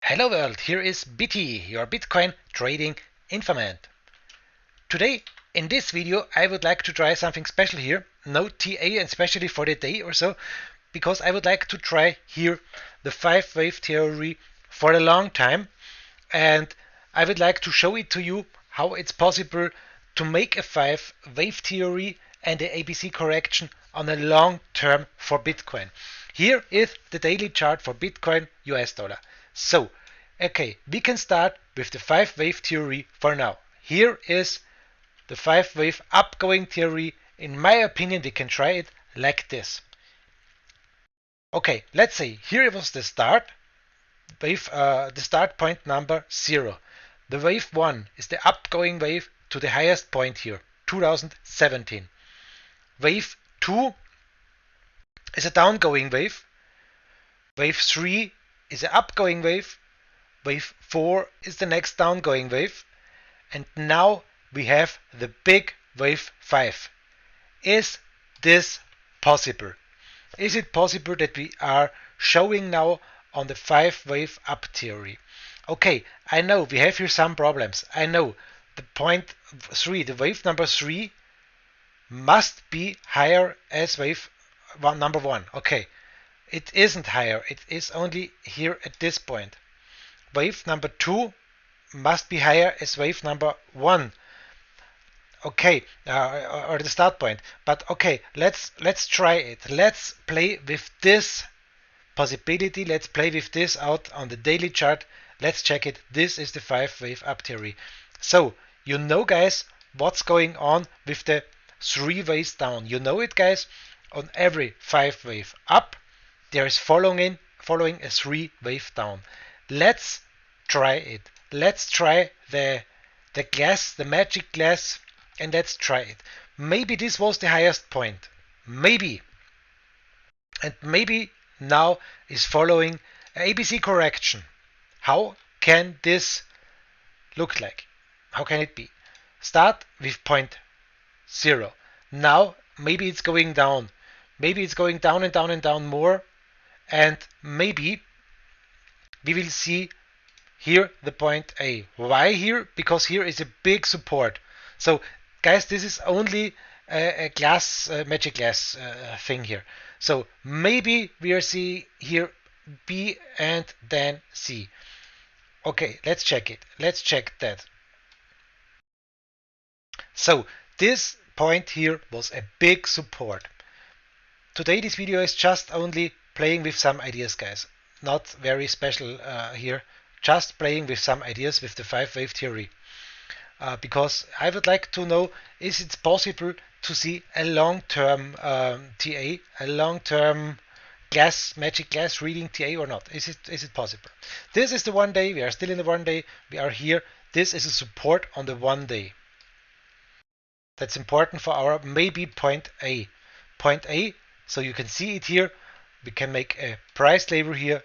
Hello world, here is Biti, your Bitcoin trading informant. Today, in this video, I would like to try something special here. No TA, and especially for the day or so, because I would like to try here the 5-wave theory for a long time. And I would like to show it to you how it's possible to make a 5-wave theory and the ABC correction on a long term for Bitcoin. Here is the daily chart for Bitcoin US dollar. So, okay, we can start with the 5-wave theory for now. Here is the 5-wave upgoing theory. In my opinion, we can try it like this. Okay, let's say here was the start, wave, the start point number 0. The wave 1 is the upgoing wave to the highest point here, 2017. Wave 2 is a downgoing wave. Wave 3 is an upgoing wave. Wave 4 is the next downgoing wave. And now we have the big wave 5. Is this possible? Is it possible that we are showing now on the 5-wave up theory? Okay, I know we have here some problems. I know the point 3, the wave number 3 must be higher as wave number 1. Okay, it isn't higher. It is only here at this point. Wave number 2 must be higher as wave number 1. Okay, or the start point. But okay, let's try it. Let's play with this possibility. Let's play with this out on the daily chart. Let's check it. This is the 5-wave up theory. So you know, guys, what's going on with the 3 waves down. You know it, guys. On every 5-wave up, there is following a 3-wave down. Let's try it. Let's try the glass, the magic glass, and let's try it. Maybe this was the highest point. Maybe. And maybe now is following ABC correction. How can this look like? How can it be? Start with point 0. Now maybe it's going down. Maybe it's going down and down and down more. And maybe we will see here the point A. Why here? Because here is a big support. So guys, this is only a glass, magic glass thing here. So maybe we are seeing here B and then C. Okay, let's check it. Let's check that. So this point here was a big support. Today this video is just only playing with some ideas, guys. Not very special here. Just playing with some ideas with the 5-wave theory. Because I would like to know, is it possible to see a long-term TA, a long-term magic glass reading TA or not? Is it possible? This is the 1 day. We are still in the 1 day. We are here. This is a support on the 1 day. That's important for our maybe point A. Point A, so you can see it here. We can make a price label here.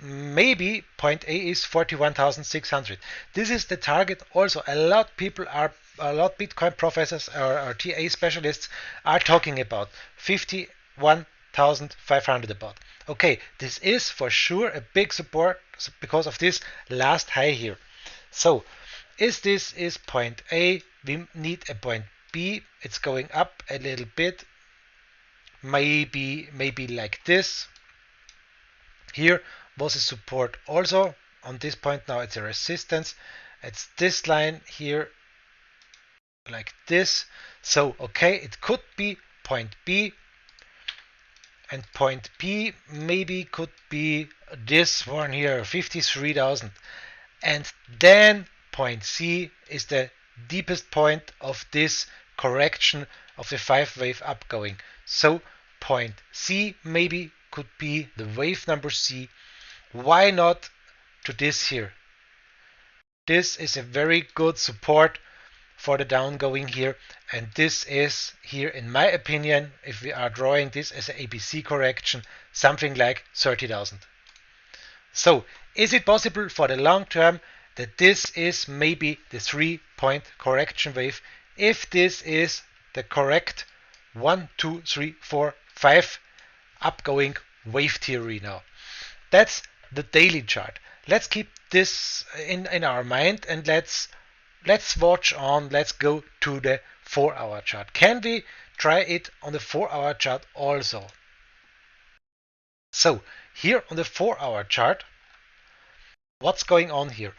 Maybe point A is 41,600. This is the target also. A lot Bitcoin professors or TA specialists are talking about 51,500 about. Okay, this is for sure a big support because of this last high here. So is point A? We need a point B. It's going up a little bit. Maybe like this. Here was a support also. On this point now it's a resistance. It's this line here like this. So okay, it could be point B, and point B maybe could be this one here, 53,000. And then point C is the deepest point of this correction of the 5-wave upgoing. So point C maybe could be the wave number C. Why not to this here? This is a very good support for the downgoing here, and this is here, in my opinion, if we are drawing this as an ABC correction, something like 30,000. So is it possible for the long term that this is maybe the 3-point correction wave? If this is the correct 1, 2, 3, 4, 5 upgoing wave theory now. That's the daily chart. let's keep this in our mind, and let's watch on. Let's go to the 4-hour chart. Can we try it on the 4-hour chart also? So here on the 4-hour chart, what's going on here?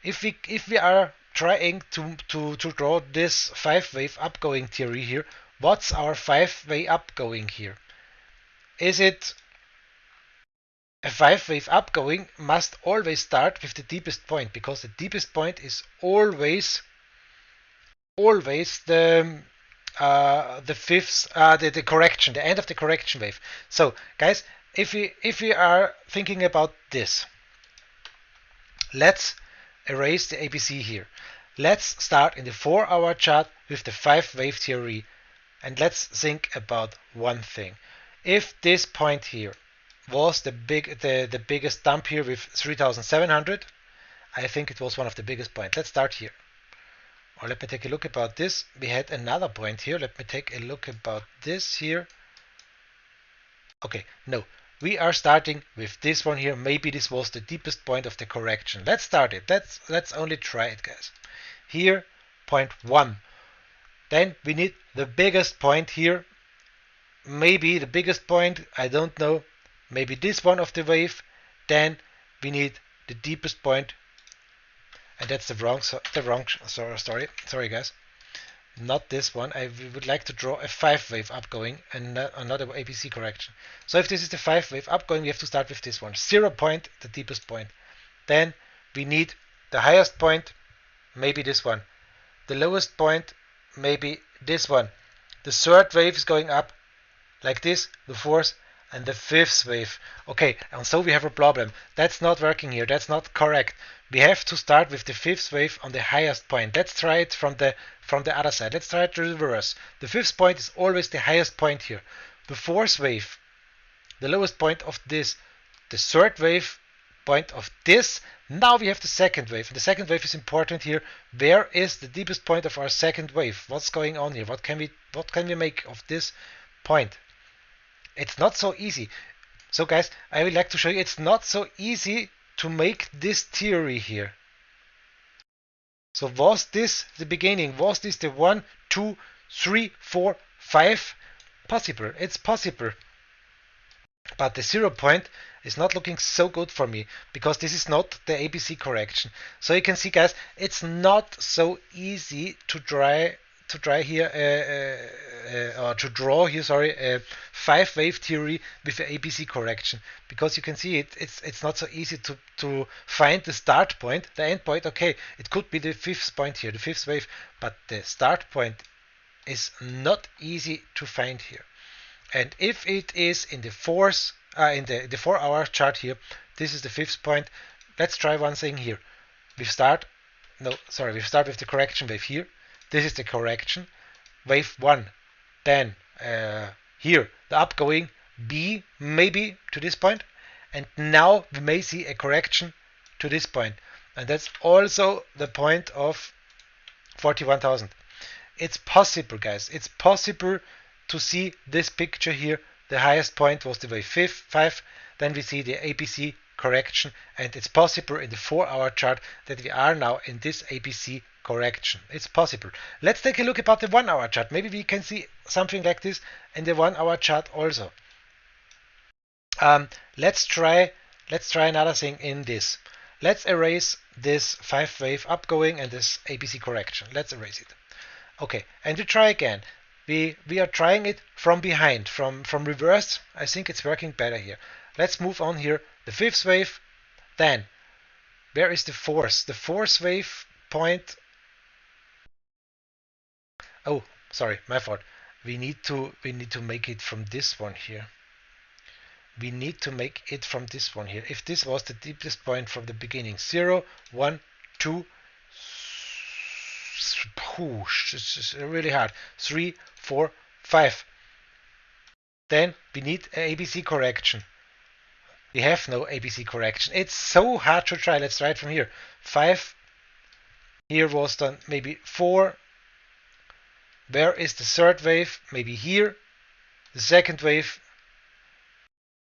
If we are trying to draw this 5-wave upgoing theory here, what's our 5-way upgoing here? Is it a 5-wave upgoing must always start with the deepest point, because the deepest point is always the fifth, the correction, the end of the correction wave. So guys, if we are thinking about this, let's erase the ABC here. Let's start in the 4-hour chart with the 5-wave theory, and let's think about one thing. If this point here was the biggest dump here with 3,700, I think it was one of the biggest points. Let's start here. Or let me take a look about this. We had another point here. Let me take a look about this here. Okay, no. We are starting with this one here. Maybe this was the deepest point of the correction. Let's start it. Let's only try it, guys. Here, point 1. Then we need the biggest point here. Maybe the biggest point, I don't know. Maybe this one of the wave. Then we need the deepest point. And that's the wrong sorry guys, not this one. I would like to draw a 5-wave upgoing and another ABC correction. So if this is the 5-wave upgoing, we have to start with this one. 0 point, the deepest point. Then we need the highest point, maybe this one. The lowest point, maybe this one. The 3rd wave is going up like this, the 4th, and the 5th wave. Okay, and so we have a problem. That's not working here. That's not correct. We have to start with the 5th wave on the highest point. Let's try it from the other side. Let's try it to reverse. The 5th point is always the highest point here. The 4th wave, the lowest point of this. The 3rd wave, point of this. Now we have the 2nd wave. And the 2nd wave is important here. Where is the deepest point of our 2nd wave? What's going on here? What can we make of this point? It's not so easy. So guys, I would like to show you it's not so easy to make this theory here. So was this the beginning? Was this the 1, 2, 3, 4, 5? Possible. It's possible. But the 0 point is not looking so good for me, because this is not the ABC correction. So you can see, guys, it's not so easy to draw here a 5-wave theory with an ABC correction, because you can see it's not so easy to find the start point, the end point. Okay, it could be the 5th point here, the 5th wave, but the start point is not easy to find here. And if it is in the 4-hour chart here, this is the 5th point. Let's try one thing here. We start with the correction wave here. This is the correction, wave 1. Then here, the upgoing B, maybe to this point. And now we may see a correction to this point. And that's also the point of 41,000. It's possible, guys. It's possible to see this picture here. The highest point was the wave 5. Then we see the ABC correction. And it's possible in the 4-hour chart that we are now in this ABC correction. It's possible. Let's take a look about the 1-hour chart. Maybe we can see something like this in the 1-hour chart also. Let's try another thing in this. Let's erase this 5-wave upgoing and this ABC correction. Let's erase it. Okay, and we try again. We are trying it from behind, from reverse. I think it's working better here. Let's move on here. The 5th wave. Then where is the 4th? The 4th wave point. Oh, sorry, my fault. We need to make it from this one here. We need to make it from this one here. If this was the deepest point from the beginning, 0, 1, 2, this is really hard. 3, 4, 5. Then we need an ABC correction. We have no ABC correction. It's so hard to try. Let's try it from here. 5. Here was done maybe 4. Where is the 3rd wave? Maybe here. The 2nd wave.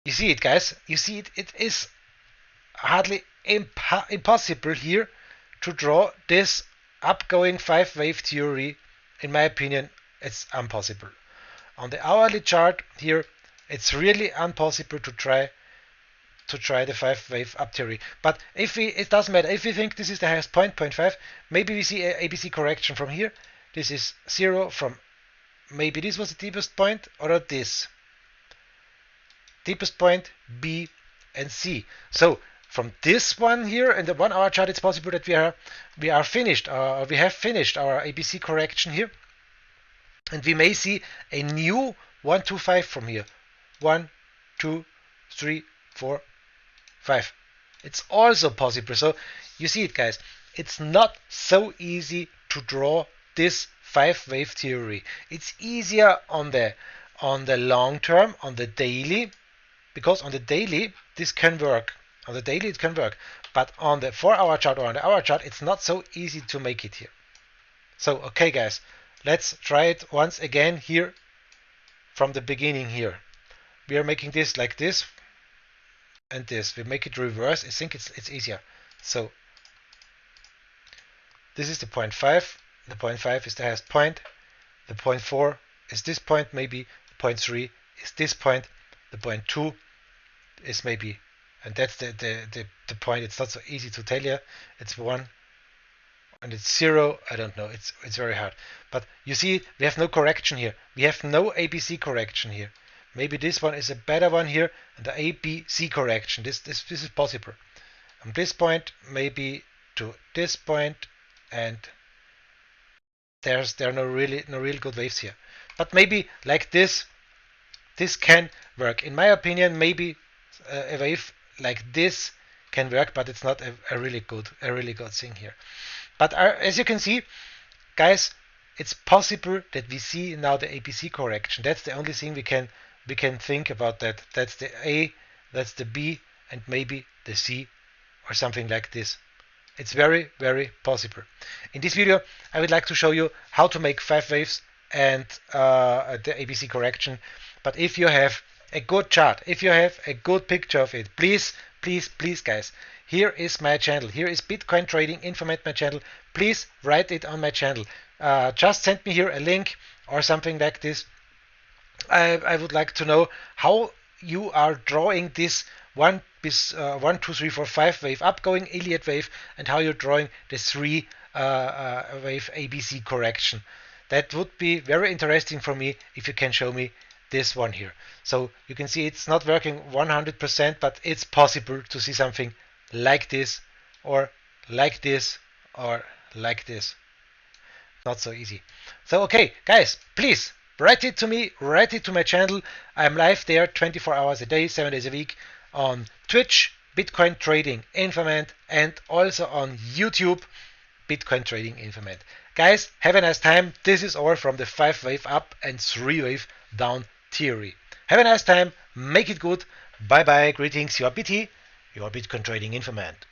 You see it, guys? You see it? It is hardly impossible here to draw this upgoing 5-wave theory. In my opinion, it's impossible. On the hourly chart here, it's really impossible to try the 5-wave up theory. But it doesn't matter. If we think this is the highest point, 0.5, maybe we see a ABC correction from here. This is 0 from, maybe this was the deepest point, or this. Deepest point, B and C. So from this one here in the 1 hour chart, it's possible that we are finished, or we have finished our ABC correction here. And we may see a new 1, 2, 5 from here. 1, 2, 3, 4, 5. It's also possible. So you see it, guys. It's not so easy to draw this 5-wave theory. It's easier on the long term, on the daily, because on the daily this can work. On the daily it can work. But on the 4-hour chart or on the hour chart, it's not so easy to make it here. So okay, guys, let's try it once again here from the beginning here. We are making this like this and this. We make it reverse. I think it's easier. So this is the 0.5. The 0.5 is the highest point. The 0.4 is this point maybe. The 0.3 is this point. The 0.2 is maybe, and that's the point. It's not so easy to tell you. It's 1 and it's 0. I don't know. It's very hard. But you see, we have no correction here. We have no ABC correction here. Maybe this one is a better one here, and the ABC correction. This is possible. From this point maybe to this point, and there are no real good waves here. But maybe like this can work. In my opinion, maybe a wave like this can work, but it's not a really good thing here. But as you can see, guys, it's possible that we see now the ABC correction. That's the only thing we can think about that. That's the A, that's the B, and maybe the C or something like this. It's very, very possible. In this video, I would like to show you how to make 5 waves and the ABC correction. But if you have a good chart, if you have a good picture of it, please, guys, here is my channel. Here is Bitcoin Trading Informant, my channel. Please write it on my channel. Just send me here a link or something like this. I would like to know how you are drawing this 1, 2, 3, 4, 5 wave upgoing Elliott wave, and how you're drawing the 3 wave ABC correction. That would be very interesting for me if you can show me this one here. So you can see it's not working 100%, but it's possible to see something like this, or like this, or like this. Not so easy. So okay, guys, please write it to me, write it to my channel. I'm live there 24 hours a day, 7 days a week on Twitch, Bitcoin Trading Informant, and also on YouTube, Bitcoin Trading Informant. Guys, have a nice time. This is all from the 5 wave up and 3 wave down theory. Have a nice time. Make it good. Bye bye. Greetings. Your Biti, your Bitcoin Trading Informant.